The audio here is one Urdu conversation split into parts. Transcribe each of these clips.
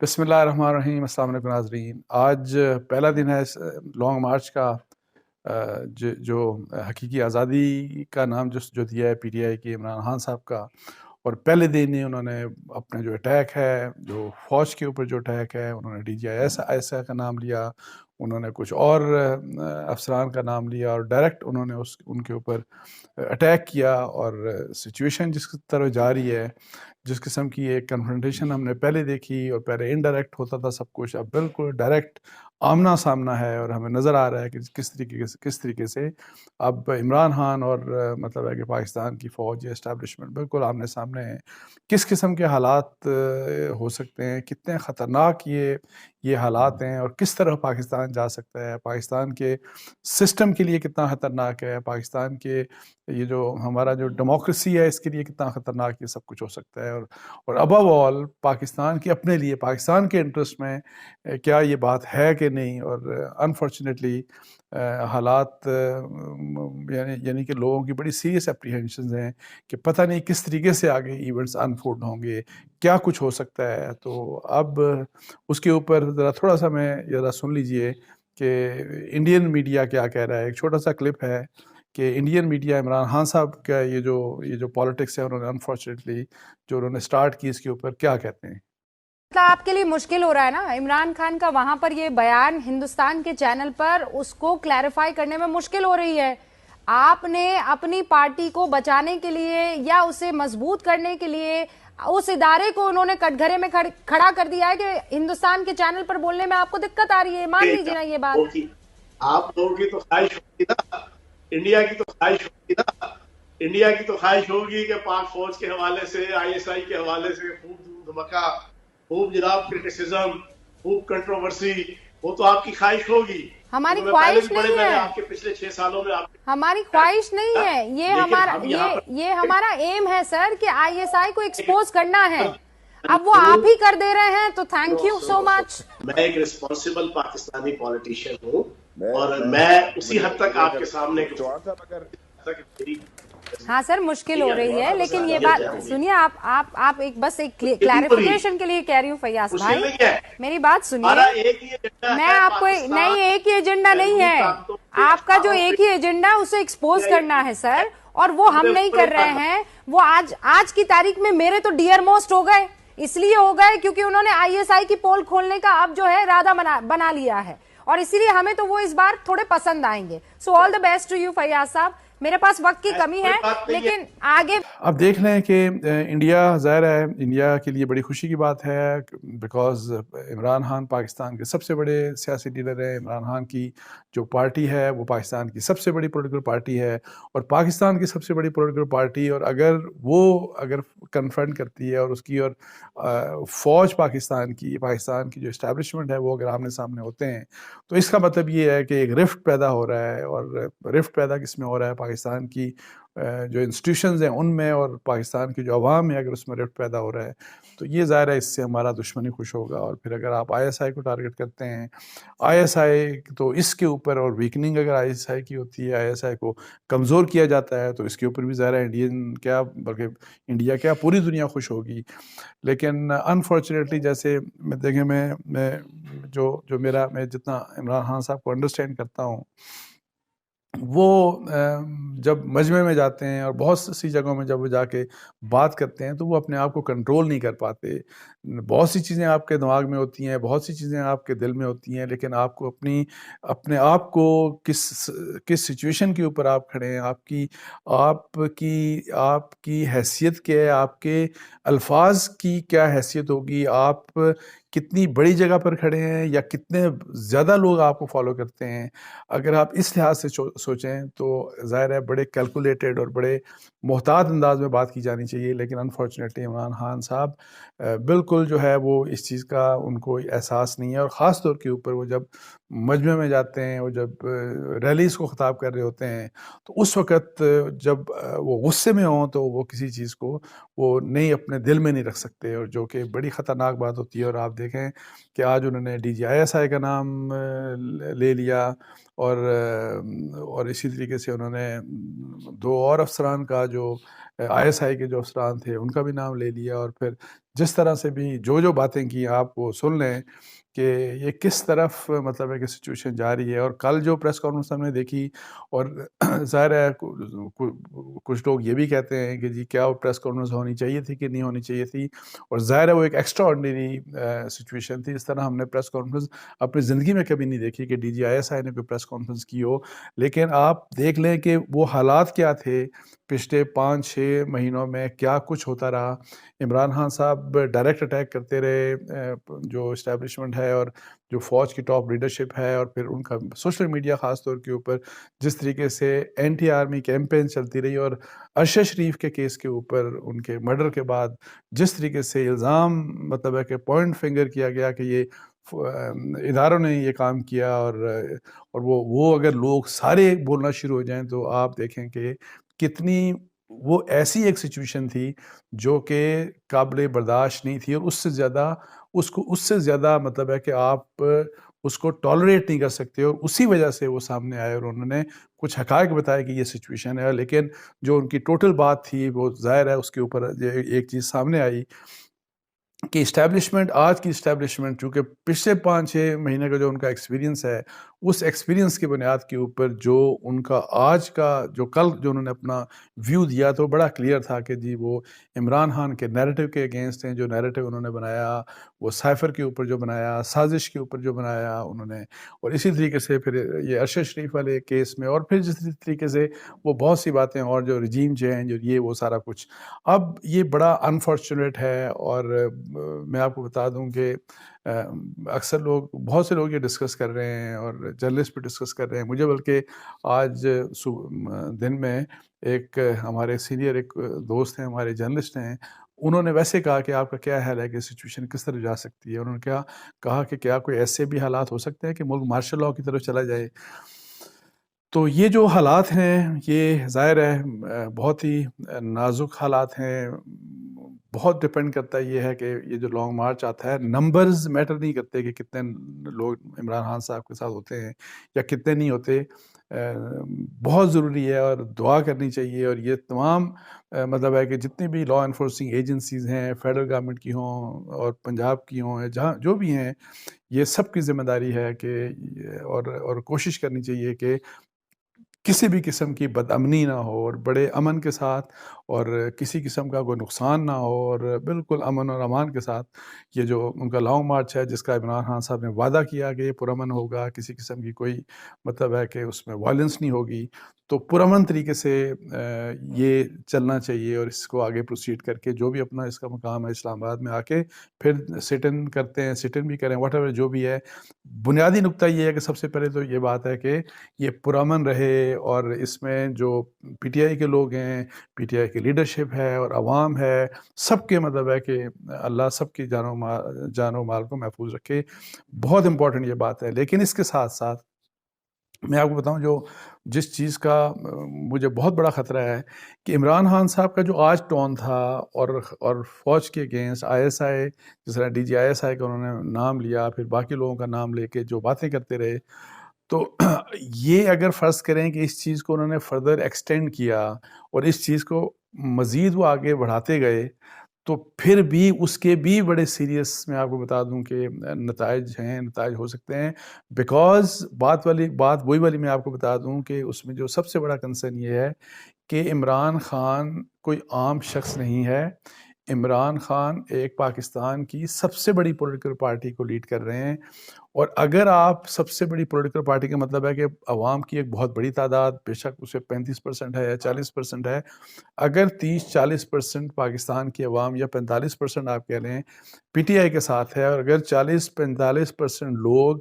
بسم اللہ الرحمن الرحیم۔ السلام علیکم ناظرین۔ آج پہلا دن ہے اس لانگ مارچ کا، جو حقیقی آزادی کا نام جو دیا ہے پی ٹی آئی کے عمران خان صاحب کا، اور پہلے دن ہی انہوں نے اپنے جو اٹیک ہے، جو فوج کے اوپر جو اٹیک ہے، انہوں نے ڈی جی آئی ایس کا نام لیا، انہوں نے کچھ اور افسران کا نام لیا اور ڈائریکٹ انہوں نے ان کے اوپر اٹیک کیا۔ اور سچویشن جس طرح جا رہی ہے، جس قسم کی ایک کنفرنٹیشن ہم نے پہلے دیکھی، اور پہلے انڈائریکٹ ہوتا تھا سب کچھ، اب بالکل ڈائریکٹ آمنا سامنا ہے، اور ہمیں نظر آ رہا ہے کہ کس طریقے سے اب عمران خان اور مطلب ہے کہ پاکستان کی فوج یا اسٹیبلشمنٹ بالکل آمنے سامنے ہے۔ کس قسم کے حالات ہو سکتے ہیں، کتنے خطرناک یہ حالات ہیں، اور کس طرح پاکستان جا سکتا ہے، پاکستان کے سسٹم کے لیے کتنا خطرناک ہے، پاکستان کے یہ جو ہمارا جو ڈیموکریسی ہے اس کے لیے کتنا خطرناک یہ سب کچھ ہو سکتا ہے، اور ابو آل پاکستان کے اپنے لیے، پاکستان کے انٹرسٹ میں کیا یہ بات ہے کہ نہیں۔ اور انفارچونیٹلی حالات یعنی کہ لوگوں کی بڑی سیریس اپریہنشنز ہیں کہ پتہ نہیں کس طریقے سے آگے ایونٹس انفولڈ ہوں گے، کیا کچھ ہو سکتا ہے۔ تو اب اس کے اوپر ذرا تھوڑا سا ذرا سن لیجئے کہ انڈین میڈیا کیا کہہ رہا ہے۔ ایک چھوٹا سا کلپ ہے کہ انڈین میڈیا عمران خان صاحب کا یہ جو پالیٹکس ہے، انہوں نے انفارچونیٹلی جو انہوں نے سٹارٹ کی، اس کے اوپر کیا کہتے ہیں۔ آپ کے لیے مشکل ہو رہا ہے نا عمران خان کا وہاں پر یہ بیان ہندوستان کے چینل پر، اس کو کلیریفائی کرنے میں مشکل ہو رہی ہے۔ آپ نے اپنی پارٹی کو بچانے کے لیے یا اسے مضبوط کرنے کے لیے اس ادارے کو انہوں نے کٹگھرے میں کھڑا کر دیا ہے کہ ہندوستان کے چینل پر بولنے میں آپ کو دقت آ رہی ہے۔ مان لیجیے نا یہ بات۔ آپ لوگوں کی تو خواہش ہوگی نا، انڈیا کی تو خواہش ہوگی نا، انڈیا کی تو خواہش ہوگی کہ پاک فوج کے حوالے سے، آئی ایس آئی کے حوالے سے خوب دھوم دھماکہ، خوب جناب کرٹیسزم، خوب کنٹروورسی، وہ تو آپ کی خواہش ہوگی۔ ہماری خواہش نہیں ہے، آپ کے پچھلے 6 سالوں میں ہماری خواہش نہیں ہے، یہ ہمارا ایم ہے سر کہ آئی ایس آئی کو ایکسپوز کرنا ہے۔ اب وہ آپ ہی کر دے رہے ہیں تو تھینک یو سو مچ۔ میں ایک ریسپانسبل پاکستانی پولیٹیشین ہوں، اور میں اسی حد تک آپ کے سامنے ہاں سر مشکل ہو رئی ہے، لیکن یہ بات سنیے، آپ ایک بس ایک کلیریفیکیشن کے لیے کہہ رہی ہوں فیاض بھائی، میری بات سنیے۔ میں آپ کو نہیں، ایک ہی ایجنڈا نہیں ہے آپ کا، جو ایک ہی ایجنڈا اسے ایکسپوز کرنا ہے سر، اور وہ ہم نہیں کر رہے ہیں۔ وہ آج کی تاریخ میں میرے تو ڈیئر موسٹ ہو گئے، اس لیے ہو گئے کیونکہ انہوں نے آئی ایس آئی کی پول کھولنے کا اب جو ہے ارادہ بنا لیا ہے، اور اسی لیے ہمیں تو وہ اس بار تھوڑے پسند آئیں گے۔ So all the best to you Fayyaz Sahab. میرے پاس وقت کی کمی ہے، لیکن آگے اب دیکھ لیں کہ انڈیا، ظاہر ہے انڈیا کے لیے بڑی خوشی کی بات ہے، بیکاز عمران خان پاکستان کے سب سے بڑے سیاسی لیڈر ہیں۔ عمران خان کی جو پارٹی ہے وہ پاکستان کی سب سے بڑی پولیٹیکل پارٹی ہے، اور پاکستان کی سب سے بڑی پولیٹیکل پارٹی، اور اگر کنفرنٹ کرتی ہے، اور اس کی اور فوج پاکستان کی جو اسٹیبلشمنٹ ہے وہ اگر آمنے سامنے ہوتے ہیں، تو اس کا مطلب یہ ہے کہ ایک رفٹ پیدا ہو رہا ہے۔ اور رفٹ پیدا کس میں ہو رہا ہے؟ پاکستان کی جو انسٹیٹیوشنز ہیں ان میں، اور پاکستان کی جو عوام ہے، اگر اس میں رفٹ پیدا ہو رہا ہے تو یہ ظاہر ہے اس سے ہمارا دشمنی خوش ہوگا۔ اور پھر اگر آپ آئی ایس آئی کو ٹارگٹ کرتے ہیں، آئی ایس آئی تو اس کے اوپر، اور ویکننگ اگر آئی ایس آئی کی ہوتی ہے، آئی ایس آئی کو کمزور کیا جاتا ہے، تو اس کے اوپر بھی ظاہر ہے بلکہ انڈیا کیا پوری دنیا خوش ہوگی۔ لیکن انفارچونیٹلی جیسے دیکھیں، میں جتنا عمران خان صاحب کو انڈرسٹینڈ کرتا ہوں، وہ جب مجمع میں جاتے ہیں اور بہت سی جگہوں میں جب وہ جا کے بات کرتے ہیں تو وہ اپنے آپ کو کنٹرول نہیں کر پاتے۔ بہت سی چیزیں آپ کے دماغ میں ہوتی ہیں، بہت سی چیزیں آپ کے دل میں ہوتی ہیں، لیکن آپ کو اپنے آپ کو کس سچویشن کے اوپر آپ کھڑے ہیں، آپ کی حیثیت کیا ہے، آپ کے الفاظ کی کیا حیثیت ہوگی، آپ کتنی بڑی جگہ پر کھڑے ہیں، یا کتنے زیادہ لوگ آپ کو فالو کرتے ہیں۔ اگر آپ اس لحاظ سے سوچیں تو ظاہر ہے بڑے کیلکولیٹڈ اور بڑے محتاط انداز میں بات کی جانی چاہیے، لیکن انفارچونیٹلی عمران خان صاحب بالکل جو ہے وہ اس چیز کا ان کو احساس نہیں ہے، اور خاص طور کے اوپر وہ جب مجمع میں جاتے ہیں، وہ جب ریلیز کو خطاب کر رہے ہوتے ہیں، تو اس وقت جب وہ غصے میں ہوں تو وہ کسی چیز کو وہ نہیں اپنے دل میں نہیں رکھ سکتے، اور جو کہ بڑی خطرناک بات ہوتی ہے۔ اور آپ دیکھیں کہ آج انہوں نے D G I S I کا نام لے لیا، اور اسی طریقے سے انہوں نے 2 اور افسران کا، جو آئی ایس آئی کے جو افسران تھے ان کا بھی نام لے لیا، اور پھر جس طرح سے بھی جو باتیں کی آپ وہ سن لیں کہ یہ کس طرف مطلب ہے کہ سچویشن جا رہی ہے. اور کل جو پریس کانفرنس ہم نے دیکھی، اور ظاہر ہے کچھ لوگ یہ بھی کہتے ہیں کہ جی کیا وہ پریس کانفرنس ہونی چاہیے تھی کہ نہیں ہونی چاہیے تھی، اور ظاہر ہے وہ ایک ایکسٹرا آرڈنری سچویشن تھی. اس طرح ہم نے پریس کانفرنس اپنی زندگی میں کبھی نہیں دیکھی کہ D G I S I نے کوئی پریس کانفرنس کی ہو. لیکن آپ دیکھ لیں کہ وہ حالات کیا تھے پچھلے 5-6 مہینوں میں، کیا کچھ ہوتا رہا. عمران خان صاحب ڈائریکٹ اٹیک کرتے رہے جو اسٹیبلشمنٹ ہے اور جو فوج کی ٹاپ لیڈرشپ ہے، اور پھر ان کا سوشل میڈیا خاص طور کے اوپر جس طریقے سے اینٹی آرمی کیمپین چلتی رہی، اور ارشد شریف کے کیس کے اوپر ان کے مرڈر کے بعد جس طریقے سے الزام مطلب ہے کہ پوائنٹ فنگر کیا گیا کہ یہ اداروں نے یہ کام کیا، اور وہ اگر لوگ سارے بولنا شروع ہو جائیں تو آپ دیکھیں کہ کتنی وہ ایسی ایک سچویشن تھی جو کہ قابل برداشت نہیں تھی، اور اس سے زیادہ مطلب ہے کہ آپ اس کو ٹالریٹ نہیں کر سکتے. اور اسی وجہ سے وہ سامنے آئے اور انہوں نے کچھ حقائق بتائے کہ یہ سچویشن ہے. لیکن جو ان کی ٹوٹل بات تھی وہ ظاہر ہے اس کے اوپر ایک چیز سامنے آئی کہ اسٹیبلشمنٹ، آج کی اسٹیبلشمنٹ چونکہ پچھلے 5-6 مہینے کا جو ان کا ایکسپیرینس ہے، اس ایکسپیرینس کی بنیاد کے اوپر جو ان کا آج کا جو کل جو انہوں نے اپنا ویو دیا تو بڑا کلیئر تھا کہ جی وہ عمران خان کے نیریٹو کے اگینسٹ ہیں. جو نیریٹو انہوں نے بنایا وہ سائفر کے اوپر جو بنایا، سازش کے اوپر جو بنایا انہوں نے، اور اسی طریقے سے پھر یہ ارشد شریف والے کیس میں، اور پھر جس طریقے سے وہ بہت سی باتیں اور جو رجیم چینج اور یہ وہ سارا کچھ. اب یہ بڑا انفارچونیٹ ہے. اور میں آپ کو بتا دوں کہ اکثر بہت سے لوگ یہ ڈسکس کر رہے ہیں اور جرنلسٹ بھی ڈسکس کر رہے ہیں. مجھے بلکہ آج دن میں ایک ہمارے سینئر ایک دوست ہیں، ہمارے جرنلسٹ ہیں، انہوں نے ویسے کہا کہ آپ کا کیا خیال ہے کہ سچویشن کس طرح جا سکتی ہے. انہوں نے کہا کہ کیا کوئی ایسے بھی حالات ہو سکتے ہیں کہ ملک مارشل لاء کی طرف چلا جائے. تو یہ جو حالات ہیں یہ ظاہر ہے بہت ہی نازک حالات ہیں. بہت ڈپینڈ کرتا ہے یہ ہے کہ یہ جو لانگ مارچ آتا ہے، نمبرز میٹر نہیں کرتے کہ کتنے لوگ عمران خان صاحب کے ساتھ ہوتے ہیں یا کتنے نہیں ہوتے. بہت ضروری ہے اور دعا کرنی چاہیے. اور یہ تمام مطلب ہے کہ جتنی بھی لا انفورسنگ ایجنسیز ہیں، فیڈرل گورنمنٹ کی ہوں اور پنجاب کی ہوں، جہاں جو بھی ہیں، یہ سب کی ذمہ داری ہے کہ اور کوشش کرنی چاہیے کہ کسی بھی قسم کی بد امنی نہ ہو، اور بڑے امن کے ساتھ اور کسی قسم کا کوئی نقصان نہ ہو، اور بالکل امن اور امان کے ساتھ یہ جو ان کا لانگ مارچ ہے جس کا عمران خان صاحب نے وعدہ کیا کہ یہ پرامن ہوگا، کسی قسم کی کوئی مطلب ہے کہ اس میں وائلنس نہیں ہوگی، تو پرامن طریقے سے یہ چلنا چاہیے. اور اس کو آگے پروسیڈ کر کے جو بھی اپنا اس کا مقام ہے اسلام آباد میں آ کے پھر سٹ ان کرتے ہیں، سٹ ان بھی کریں، واٹ ایور جو بھی ہے. بنیادی نقطہ یہ ہے کہ سب سے پہلے تو یہ بات ہے کہ یہ پرامن رہے، اور اس میں جو پی ٹی آئی کے لوگ ہیں، پی ٹی آئی کی لیڈرشپ ہے اور عوام ہے، سب کے مطلب ہے کہ اللہ سب کی جان و مال کو محفوظ رکھے. بہت امپورٹنٹ یہ بات ہے. لیکن اس کے ساتھ ساتھ میں آپ کو بتاؤں جس چیز کا مجھے بہت بڑا خطرہ ہے کہ عمران خان صاحب کا جو آج ٹون تھا اور فوج کے اگینسٹ آئی ایس آئی، جس طرح D G I S I کا انہوں نے نام لیا، پھر باقی لوگوں کا نام لے کے جو باتیں کرتے رہے، تو یہ اگر فرض کریں کہ اس چیز کو انہوں نے فردر ایکسٹینڈ کیا اور اس چیز کو مزید وہ آگے بڑھاتے گئے، تو پھر بھی اس کے بھی بڑے سیریس میں آپ کو بتا دوں کہ نتائج ہو سکتے ہیں. بیکاز بات وہی والی میں آپ کو بتا دوں کہ اس میں جو سب سے بڑا کنسرن یہ ہے کہ عمران خان کوئی عام شخص نہیں ہے. عمران خان ایک پاکستان کی سب سے بڑی پولیٹیکل پارٹی کو لیڈ کر رہے ہیں، اور اگر آپ سب سے بڑی پولیٹیکل پارٹی کا مطلب ہے کہ عوام کی ایک بہت بڑی تعداد، بے شک اسے 35% ہے یا 40% ہے، اگر 30-40% پاکستان کی عوام یا 45% آپ کہہ لیں پی ٹی آئی کے ساتھ ہے، اور اگر 40-45% لوگ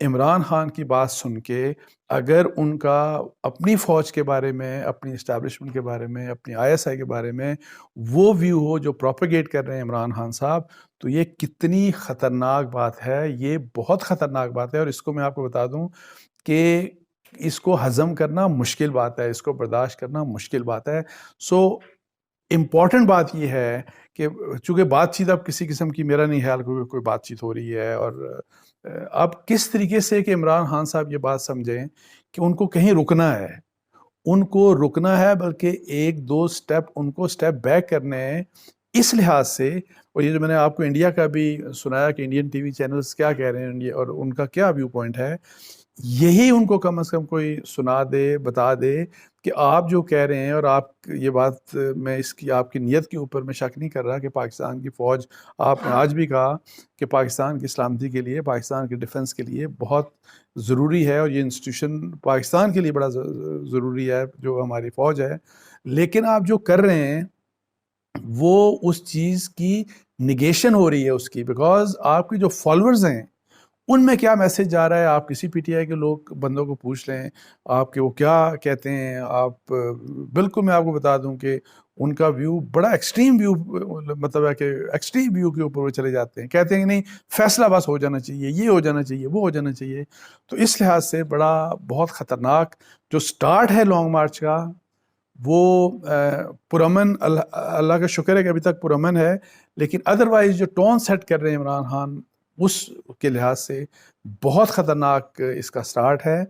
عمران خان کی بات سن کے اگر ان کا اپنی فوج کے بارے میں، اپنی اسٹیبلشمنٹ کے بارے میں، اپنی آئی ایس آئی کے بارے میں وہ ویو ہو جو پروپیگیٹ کر رہے ہیں عمران خان صاحب، تو یہ کتنی خطرناک بات ہے. یہ بہت خطرناک بات ہے، اور اس کو میں آپ کو بتا دوں کہ اس کو ہضم کرنا مشکل بات ہے، اس کو برداشت کرنا مشکل بات ہے. سو امپورٹنٹ بات یہ ہے کہ چونکہ بات چیت اب کسی قسم کی، میرا نہیں خیال کوئی بات چیت ہو رہی ہے، اور اب کس طریقے سے کہ عمران خان صاحب یہ بات سمجھیں کہ ان کو کہیں رکنا ہے، بلکہ 1-2 سٹیپ ان کو سٹیپ بیک کرنے ہیں اس لحاظ سے، اور یہ جو میں نے آپ کو انڈیا کا بھی سنایا کہ انڈین ٹی وی چینلز کیا کہہ رہے ہیں اور ان کا کیا ویو پوائنٹ ہے، یہی ان کو کم از کم کوئی سنا دے، بتا دے کہ آپ جو کہہ رہے ہیں، اور آپ یہ بات میں اس کی آپ کی نیت کے اوپر میں شک نہیں کر رہا کہ پاکستان کی فوج، آپ نے آج بھی کہا کہ پاکستان کی سلامتی کے لیے، پاکستان کی ڈیفنس کے لیے بہت ضروری ہے، اور یہ انسٹیٹیوشن پاکستان کے لیے بڑا ضروری ہے جو ہماری فوج ہے، لیکن آپ جو کر رہے ہیں وہ اس چیز کی نگیشن ہو رہی ہے اس کی، بیکاز آپ کی جو فالوورز ہیں ان میں کیا میسج جا رہا ہے، آپ کسی پی ٹی آئی کے لوگ بندوں کو پوچھ لیں آپ کے وہ کیا کہتے ہیں، آپ بالکل میں آپ کو بتا دوں کہ ان کا ویو بڑا ایکسٹریم ویو، مطلب ہے کہ ایکسٹریم ویو کے اوپر وہ چلے جاتے ہیں، کہتے ہیں کہ نہیں فیصلہ بس ہو جانا چاہیے، یہ ہو جانا چاہیے، وہ ہو جانا چاہیے. تو اس لحاظ سے بہت خطرناک جو سٹارٹ ہے لانگ مارچ کا، وہ پرامن، اللہ کا شکر ہے کہ ابھی تک پرامن ہے، لیکن ادروائز جو ٹون سیٹ کر رہے ہیں عمران خان اس کے لحاظ سے بہت خطرناک اس کا سٹارٹ ہے.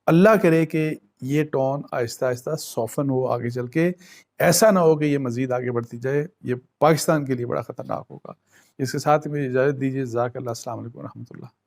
اللہ کرے کہ یہ ٹون آہستہ آہستہ سوفن ہو آگے چل کے، ایسا نہ ہو کہ یہ مزید آگے بڑھتی جائے، یہ پاکستان کے لیے بڑا خطرناک ہوگا. اس کے ساتھ مجھے اجازت دیجیے. جزاک اللہ. السلام علیکم و رحمۃ اللہ.